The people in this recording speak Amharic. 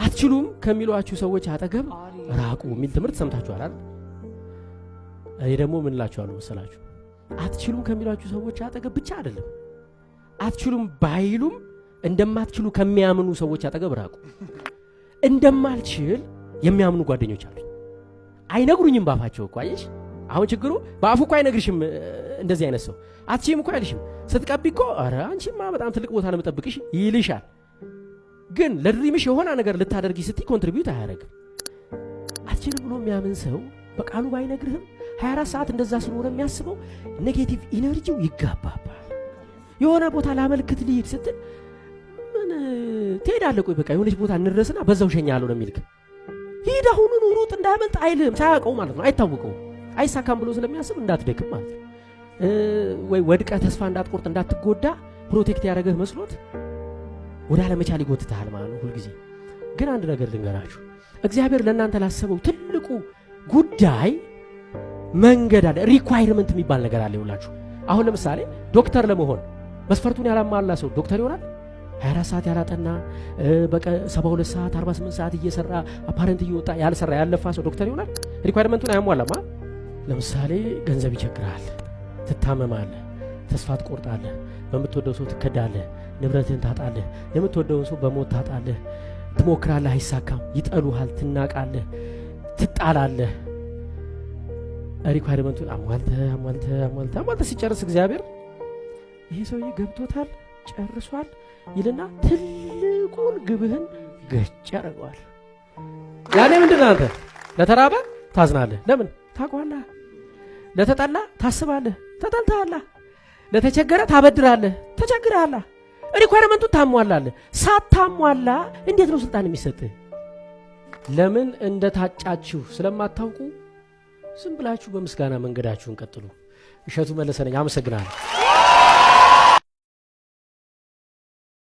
አትችሉም ከሚሏችሁ ሰዎች አጠገብ ራቁ የሚል ትምህርት ሰምታችኋል አይደል? እኔ ደግሞ ምን እላችኋለሁ መሰላችሁ? አትችሉም ከሚሏችሁ ሰዎች አጠገብ ብቻ አይደለም፣ አትችሉም ባይሉም እንደማትችሉ ከሚያምኑ ሰዎች አጠገብ ራቁ። እንደማልችል የሚያምኑ ጓደኞች አሉ። አይነግሩኝም ባፋቸው እኮ አየሽ። አሁን ችግሩ በአፉ እኮ አይነግርሽም። እንደዚህ አይነት ሰው አትችይም እኮ አይልሽም። ስትቀቢ እኮ ኧረ አንቺማ በጣም ትልቅ ቦታ ነው የምጠብቅሽ ይልሻል። ግን ለድሪምሽ የሆነ ነገር ልታደርጊ ስትይ ኮንትሪቢዩት አያደርግም። አትችልም ብሎ የሚያምን ሰው በቃሉ ባይነግርህም 24 ሰዓት እንደዛ ስለሆነ የሚያስበው ኔጌቲቭ ኢነርጂው ይጋባባል። የሆነ ቦታ ላመልክት ልሂድ ስትል ምን ትሄዳለህ? ቆይ በቃ የሆነች ቦታ እንድረስና በዛው ሸኛለሁ ነው የሚልክ። ሂድ አሁኑን ሩጥ እንዳያመልጥ አይልም። ሳያውቀው ማለት ነው፣ አይታወቀው፣ አይሳካም ብሎ ስለሚያስብ እንዳትደክም ማለት ነው። ወይ ወድቀህ ተስፋ እንዳትቆርጥ እንዳትጎዳ ፕሮቴክት ያደረገህ መስሎት ወደ አለመቻል ይጎትታል ማለት ነው ሁልጊዜ። ግን አንድ ነገር ልንገራችሁ፣ እግዚአብሔር ለእናንተ ላሰበው ትልቁ ጉዳይ መንገድ አለ። ሪኳይርመንት የሚባል ነገር አለ። ይውላችሁ አሁን ለምሳሌ ዶክተር ለመሆን መስፈርቱን ያላሟላ ሰው ዶክተር ይሆናል? 24 ሰዓት ያላጠና በቃ 72 ሰዓት 48 ሰዓት እየሰራ አፓረንት እየወጣ ያልሰራ ያለፋ ሰው ዶክተር ይሆናል? ሪኳይርመንቱን አያሟላማ። ለምሳሌ ገንዘብ ይቸግራል፣ ትታመማለህ፣ ተስፋ ትቆርጣለህ፣ በምትወደው ሰው ትከዳለህ፣ ንብረትህን ታጣለህ፣ የምትወደውን ሰው በሞት ታጣለህ፣ ትሞክራለህ፣ አይሳካም፣ ይጠሉሃል፣ ትናቃለህ፣ ትጣላለህ። ሪኳይርመንቱን አሟልተ ሲጨርስ እግዚአብሔር ይሄ ሰውዬ ገብቶታል ጨርሷል ይልና ትልቁን ግብህን ገጭ ያደርገዋል። ያኔ ምንድን አንተ ለተራበ ታዝናለህ። ለምን ታውቀዋለህ። ለተጠላ ታስባለህ፣ ተጠልተሃለህ። ለተቸገረ ታበድራለህ፣ ተቸግረሃለህ። ሪኳይርመንቱን ታሟላለህ። ሳታሟላ እንዴት ነው ስልጣን የሚሰጥህ? ለምን እንደታጫችሁ ስለማታውቁ ዝም ብላችሁ በምስጋና መንገዳችሁን ቀጥሉ። እሸቱ መለሰ ነኝ። አመሰግናለሁ።